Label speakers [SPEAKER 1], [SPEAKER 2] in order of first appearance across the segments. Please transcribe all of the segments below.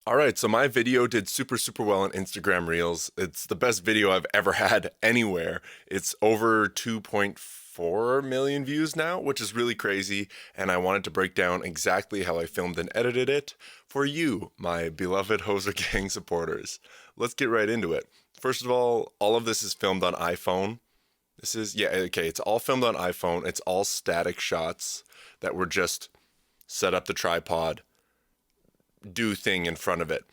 [SPEAKER 1] All right, so my video did super well on Instagram Reels. It's the best video I've ever had anywhere. It's over 2.4 million views now, which is really crazy, and I wanted to break down exactly how I filmed and edited it for you, my beloved Hoser Gang supporters. Let's get right into it. First of all of this is filmed on iPhone. It's all filmed on iPhone. It's all static shots that were just set up the tripod, do thing in front of it.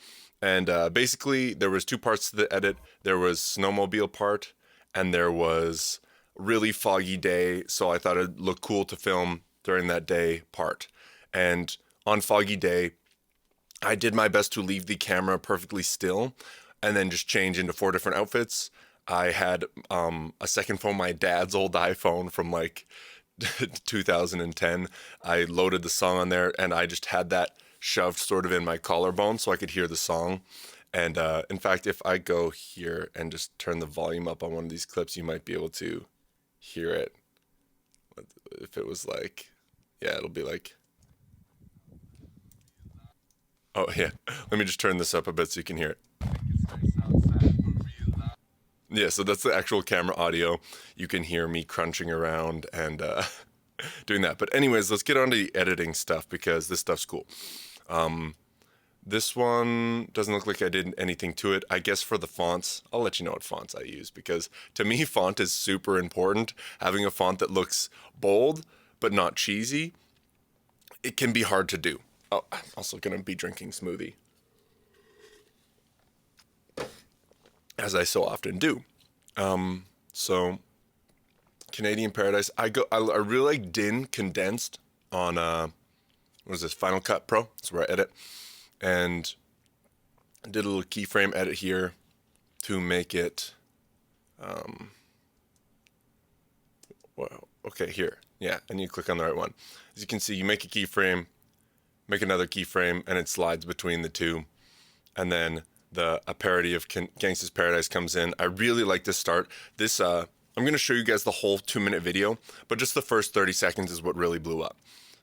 [SPEAKER 1] And basically there was two parts to the edit. There was snowmobile part and there was really foggy day, so I thought it'd look cool to film during that day part. And on foggy day, I did my best to leave the camera perfectly still and then just change into 4 different outfits. I had a second phone, my dad's old iPhone from like 2010. I loaded the song on there and I just had that shoved sort of in my collarbone so I could hear the song. And in fact, if I go here and just turn the volume up on one of these clips, you might be able to hear it. If it was like, yeah, it'll be like, oh yeah, let me just turn this up a bit so you can hear it. Yeah, so that's the actual camera audio. You can hear me crunching around and doing that. But anyways, let's get on to the editing stuff because this stuff's cool. This one doesn't look like I did anything to it. I guess for the fonts, I'll let you know what fonts I use because to me, font is super important. Having a font that looks bold but not cheesy, it can be hard to do. Oh, I'm also going to be drinking smoothie, as I so often do. So Canadian Paradise, I really like Din condensed on what is this, Final Cut Pro? That's where I edit. And I did a little keyframe edit here to make it well, okay, here. Yeah, and you click on the right one. As you can see, you make a keyframe, make another keyframe, and it slides between the two. And then a parody of Gangsta's Paradise comes in. I really like this start. This, I'm going to show you guys the whole 2-minute video, but just the first 30 seconds is what really blew up.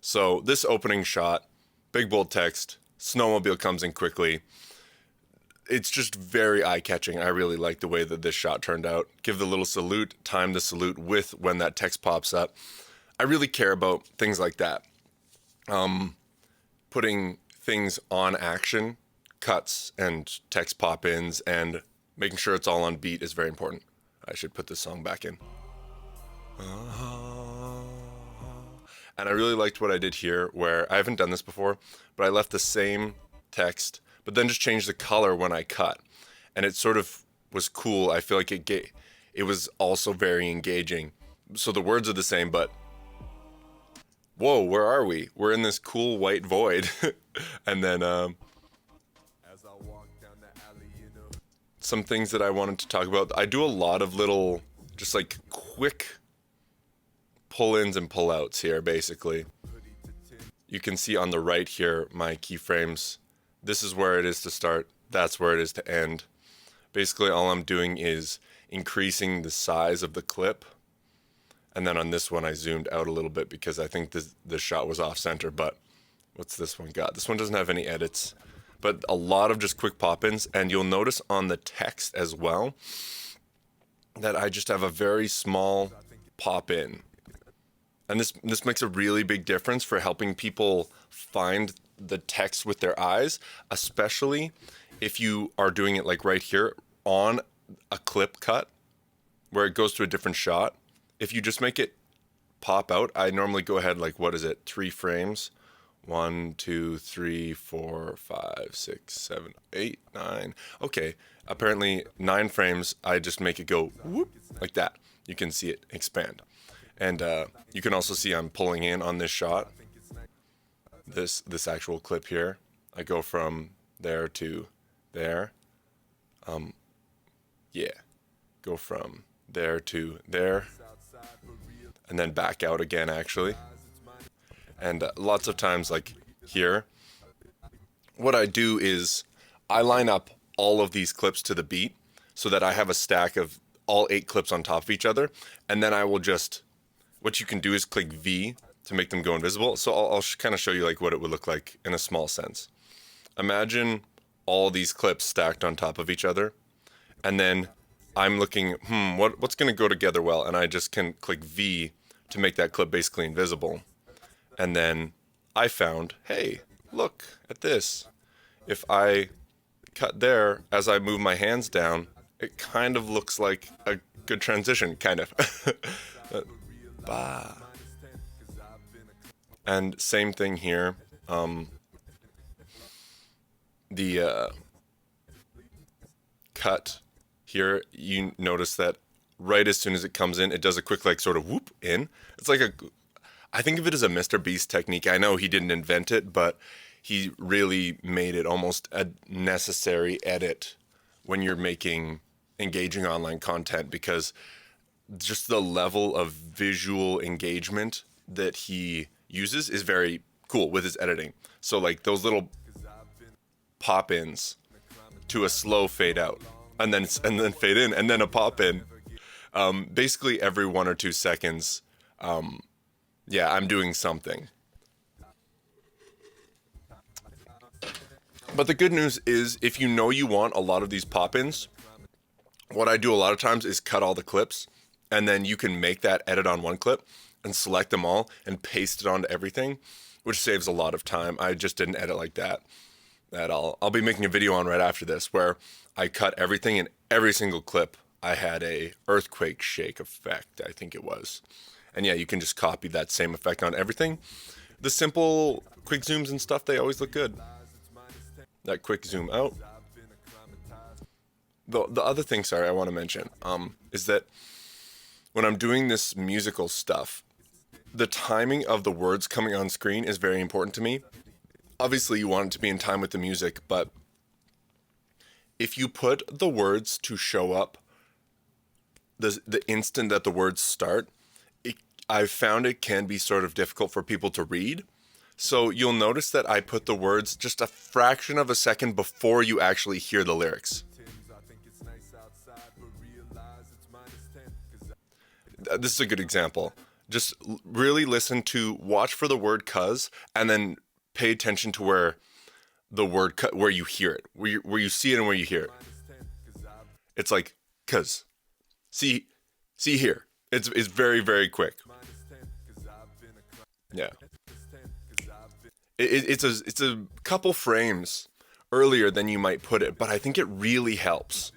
[SPEAKER 1] So this opening shot, big bold text, snowmobile comes in quickly. It's just very eye-catching. I really like the way that this shot turned out. Give the little salute, time the salute with when that text pops up. I really care about things like that. Putting things on action, cuts and text pop-ins, and making sure it's all on beat is very important. I should put this song back in. And I really liked what I did here, where I haven't done this before, but I left the same text, but then just changed the color when I cut. And it sort of was cool. I feel like it was also very engaging. So the words are the same, but whoa, where are we? We're in this cool white void. And then some things that I wanted to talk about. I do a lot of little, just like quick pull-ins and pull-outs here, basically. You can see on the right here, my keyframes. This is where it is to start. That's where it is to end. Basically, all I'm doing is increasing the size of the clip. And then on this one, I zoomed out a little bit because I think this shot was off-center, but what's this one got? This one doesn't have any edits, but a lot of just quick pop-ins. And you'll notice on the text as well that I just have a very small pop-in. And this makes a really big difference for helping people find the text with their eyes, especially if you are doing it like right here on a clip cut where it goes to a different shot. If you just make it pop out, I normally go ahead like, what is it, 3 frames? 1, 2, 3, 4, 5, 6, 7, 8, 9. Okay, apparently 9 frames, I just make it go whoop, like that. You can see it expand. And you can also see I'm pulling in on this shot, this actual clip here. I go from there to there. Yeah, go from there to there, and then back out again, actually. And lots of times, like here, what I do is I line up all of these clips to the beat so that I have a stack of all 8 clips on top of each other, and then I will just, what you can do is click V to make them go invisible. So I'll kind of show you like what it would look like in a small sense. Imagine all these clips stacked on top of each other. And then I'm looking, what's going to go together well? And I just can click V to make that clip basically invisible. And then I found, hey, look at this. If I cut there, as I move my hands down, it kind of looks like a good transition, kind of. Bah. And same thing here. The cut here, you notice that right as soon as it comes in, it does a quick like sort of whoop in. It's like I think of it as a Mr. Beast technique. I know he didn't invent it, but he really made it almost a necessary edit when you're making engaging online content, because just the level of visual engagement that he uses is very cool with his editing. So like those little pop-ins to a slow fade out, and then fade in, and then a pop-in. Basically every 1 or 2 seconds, yeah, I'm doing something. But the good news is, if you know you want a lot of these pop-ins, what I do a lot of times is cut all the clips, and then you can make that edit on one clip and select them all and paste it onto everything, which saves a lot of time. I just did an edit like that I'll be making a video on right after this, where I cut everything, in every single clip I had a earthquake shake effect, I think it was. And yeah, you can just copy that same effect on everything. The simple quick zooms and stuff, they always look good. That quick zoom out. The other thing, sorry, I want to mention, is that when I'm doing this musical stuff, the timing of the words coming on screen is very important to me. Obviously, you want it to be in time with the music, but if you put the words to show up the instant that the words start, I've found it can be sort of difficult for people to read. So you'll notice that I put the words just a fraction of a second before you actually hear the lyrics. This is a good example. Just really watch for the word "cuz," and then pay attention to where the word where you hear it, where you see it and where you hear it. It's like "cuz." See here. It's very, very quick. Yeah. It's a couple frames earlier than you might put it, but I think it really helps.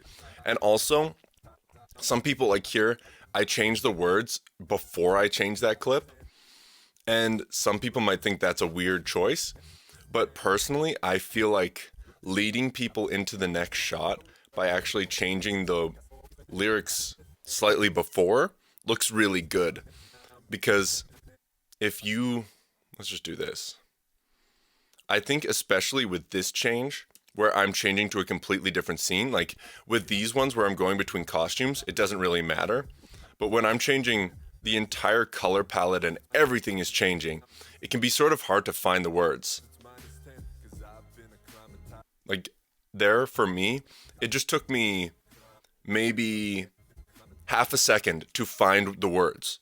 [SPEAKER 1] And also, some people like here, I change the words before I change that clip. And some people might think that's a weird choice. But personally, I feel like leading people into the next shot by actually changing the lyrics slightly before looks really good. Because let's just do this. I think especially with this change, where I'm changing to a completely different scene, like with these ones where I'm going between costumes, it doesn't really matter. But when I'm changing the entire color palette and everything is changing, it can be sort of hard to find the words. Like there, for me, it just took me maybe half a second to find the words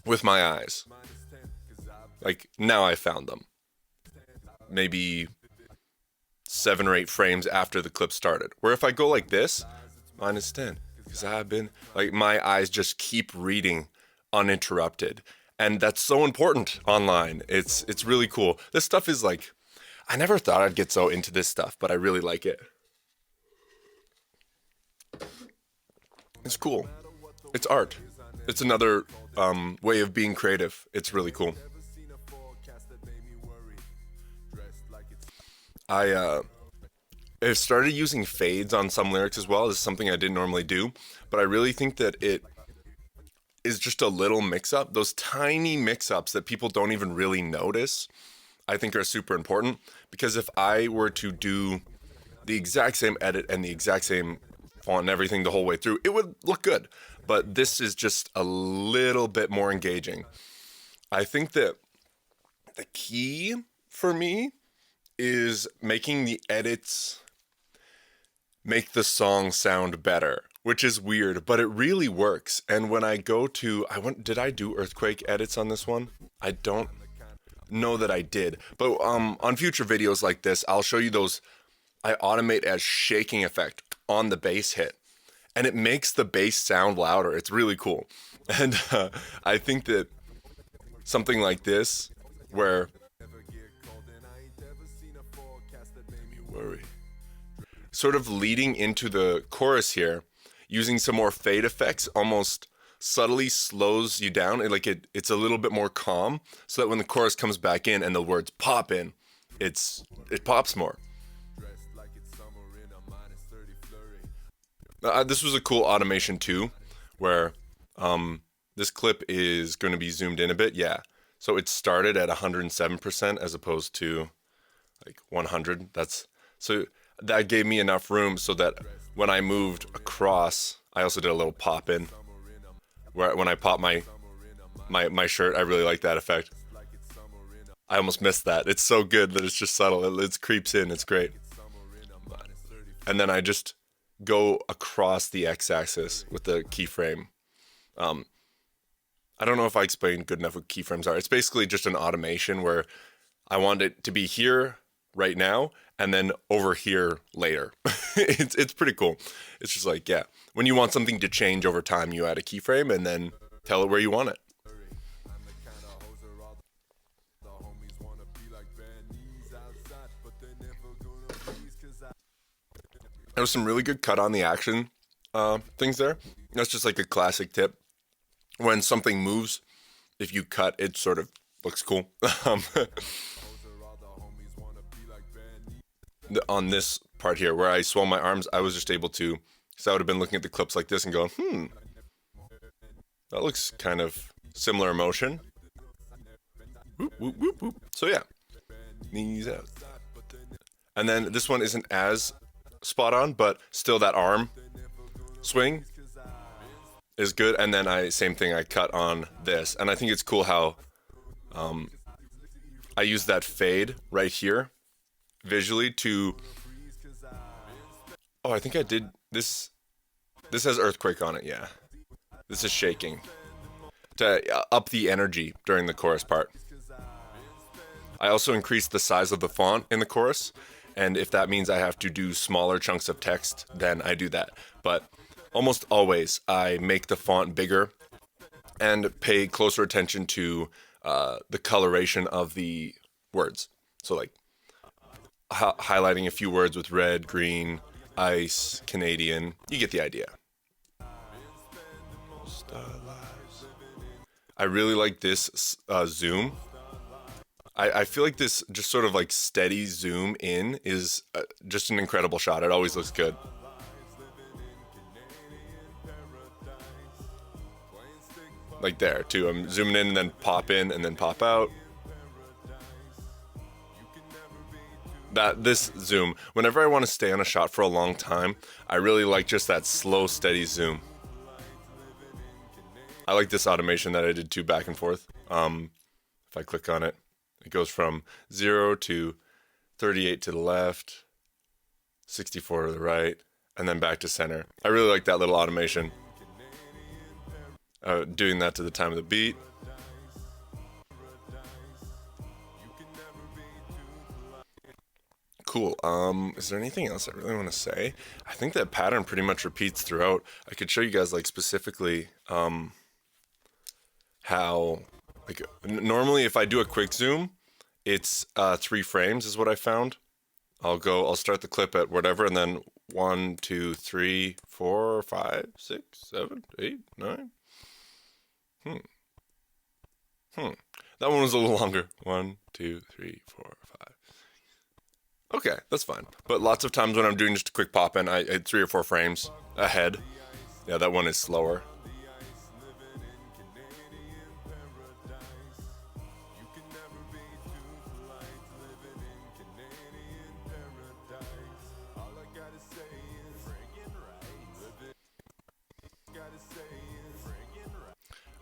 [SPEAKER 1] with my eyes. Like now I found them. Maybe 7 or 8 frames after the clip started. Where if I go like this, -10, because I've been, like, my eyes just keep reading uninterrupted. And that's so important online. It's really cool. This stuff is like, I never thought I'd get so into this stuff, but I really like it. It's cool. It's art. It's another way of being creative. It's really cool. I've started using fades on some lyrics as well. This is something I didn't normally do, but I really think that it is just a little mix-up. Those tiny mix-ups that people don't even really notice, I think are super important, because if I were to do the exact same edit and the exact same font and everything the whole way through, it would look good. But this is just a little bit more engaging. I think that the key for me is making the edits make the song sound better, which is weird, but it really works. And when I go to, did I do earthquake edits on this one? I don't know that I did, but on future videos like this, I'll show you those I automate as shaking effect on the bass hit, and it makes the bass sound louder. It's really cool. And I think that something like this, where worry, sort of leading into the chorus here, using some more fade effects, almost subtly slows you down. It's a little bit more calm, so that when the chorus comes back in and the words pop in, it pops more. This was a cool automation too, where this clip is going to be zoomed in a bit. Yeah, so it started at 107% as opposed to like 100. That gave me enough room so that when I moved across, I also did a little pop in. Where when I pop my shirt, I really like that effect. I almost missed that. It's so good that it's just subtle. It creeps in. It's great. And then I just go across the x-axis with the keyframe. I don't know if I explained good enough what keyframes are. It's basically just an automation where I want it to be here right now and then over here later. It's pretty cool. It's just like, yeah, when you want something to change over time, you add a keyframe and then tell it where you want it. There was some really good cut on the action things there. That's just like a classic tip. When something moves, if you cut, it sort of looks cool. On this part here, where I swung my arms, I was just able to, so I would have been looking at the clips like this and going, that looks kind of similar motion. Whoop, whoop, whoop, whoop. So yeah, knees out. And then this one isn't as spot on, but still that arm swing is good. And then same thing, I cut on this. And I think it's cool how I use that fade right here visually to, I think I did this. This has earthquake on it, yeah. This is shaking to up the energy during the chorus part. I also increased the size of the font in the chorus, and if that means I have to do smaller chunks of text, then I do that. But almost always I make the font bigger and pay closer attention to the coloration of the words. So like highlighting a few words with red, green, ice, Canadian. You get the idea. I really like this zoom. I feel like this just sort of like steady zoom in is just an incredible shot. It always looks good. Like there too. I'm zooming in and then pop in and then pop out. This zoom, whenever I want to stay on a shot for a long time, I really like just that slow, steady zoom. I like this automation that I did too, back and forth. If I click on it, it goes from 0 to 38 to the left, 64 to the right, and then back to center. I really like that little automation. Doing that to the time of the beat. Cool. Is there anything else I really want to say? I think that pattern pretty much repeats throughout. I could show you guys like specifically how, like, normally if I do a quick zoom, it's 3 frames is what I found. I'll start the clip at whatever, and then 1, 2, 3, 4, 5, 6, 7, 8, 9. That one was a little longer. 1, 2, 3, 4, 5. Okay, that's fine. But lots of times when I'm doing just a quick pop in, I 3 or 4 frames ahead. Yeah, that one is slower.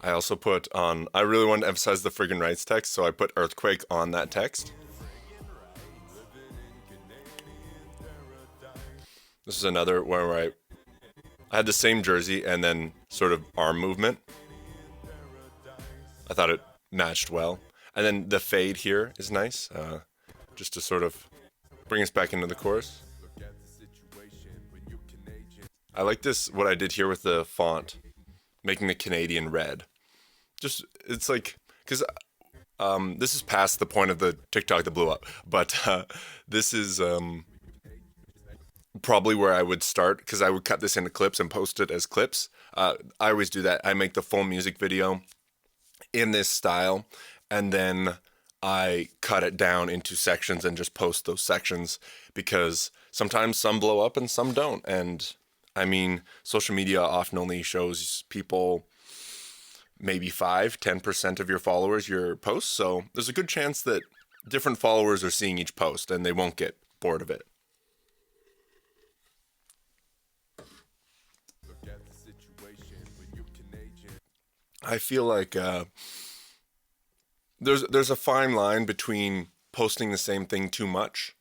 [SPEAKER 1] I also put on, I really wanted to emphasize the friggin' rights text, so I put earthquake on that text. This is another one where I had the same jersey and then sort of arm movement. I thought it matched well. And then the fade here is nice, just to sort of bring us back into the chorus. I like this, what I did here with the font, making the Canadian red. Just, it's like, because this is past the point of the TikTok that blew up, but this is probably where I would start because I would cut this into clips and post it as clips. I always do that. I make the full music video in this style, and then I cut it down into sections and just post those sections because sometimes some blow up and some don't. And I mean, social media often only shows people maybe 5-10% of your followers your posts. So there's a good chance that different followers are seeing each post and they won't get bored of it. I feel like there's a fine line between posting the same thing too much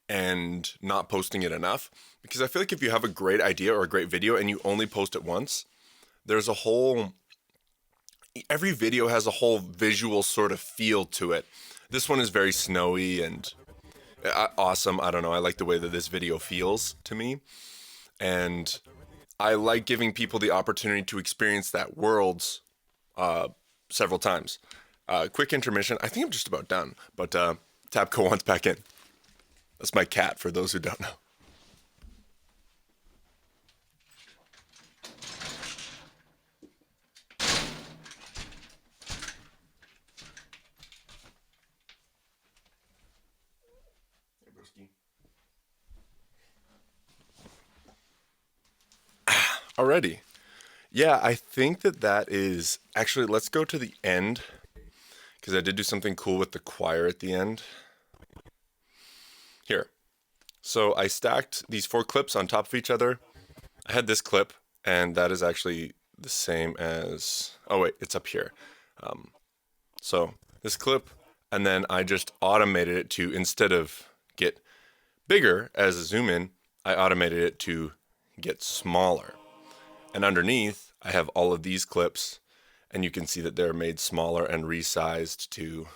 [SPEAKER 1] and not posting it enough. Because I feel like if you have a great idea or a great video and you only post it once, there's a whole, every video has a whole visual sort of feel to it. This one is very snowy and awesome. I don't know. I like the way that this video feels to me. And I like giving people the opportunity to experience that world several times. Quick intermission. I think I'm just about done, but Tapco wants back in. That's my cat, for those who don't know. Alrighty. Yeah, I think that is actually, let's go to the end because I did do something cool with the choir at the end. Here. So I stacked these 4 clips on top of each other. I had this clip, and that is actually the same as, oh wait, it's up here. So this clip, and then I just automated it to, instead of get bigger as a zoom in, I automated it to get smaller. And underneath, I have all of these clips, and you can see that they're made smaller and resized to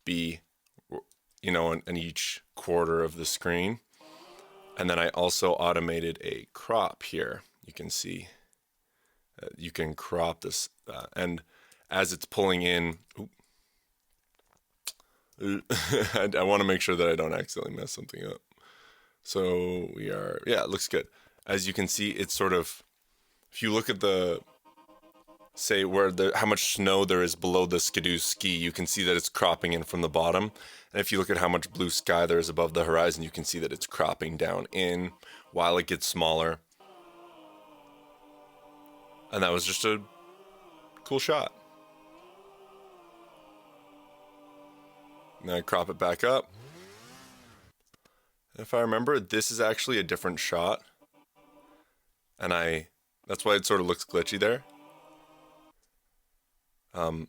[SPEAKER 1] be, in each quarter of the screen. And then I also automated a crop here. You can see you can crop this, and as it's pulling in, I want to make sure that I don't accidentally mess something up. So it looks good. As you can see, it's sort of, if you look at say how much snow there is below the Skidoo ski, you can see that it's cropping in from the bottom. And if you look at how much blue sky there is above the horizon, you can see that it's cropping down in while it gets smaller. And that was just a cool shot. And then I crop it back up. If I remember, this is actually a different shot. And that's why it sort of looks glitchy there. Because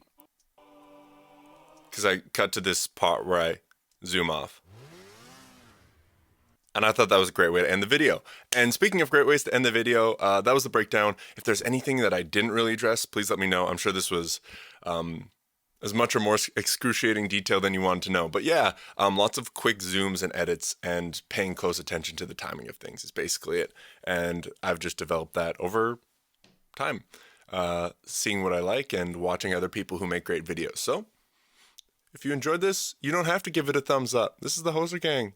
[SPEAKER 1] I cut to this part where I zoom off. And I thought that was a great way to end the video. And speaking of great ways to end the video, that was the breakdown. If there's anything that I didn't really address, please let me know. I'm sure this was as much or more excruciating detail than you wanted to know. But yeah, lots of quick zooms and edits and paying close attention to the timing of things is basically it. And I've just developed that over time, seeing what I like and watching other people who make great videos. So if you enjoyed this, you don't have to give it a thumbs up. This is the Hoser Gang.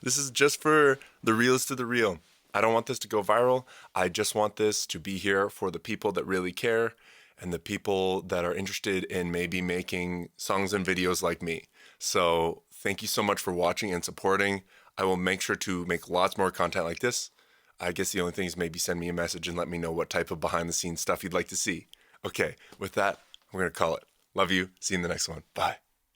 [SPEAKER 1] This is just for the realest of the real. I don't want this to go viral. I just want this to be here for the people that really care and the people that are interested in maybe making songs and videos like me. So thank you so much for watching and supporting. I will make sure to make lots more content like this. I guess the only thing is maybe send me a message and let me know what type of behind the scenes stuff you'd like to see. Okay, with that, we're going to call it. Love you. See you in the next one. Bye.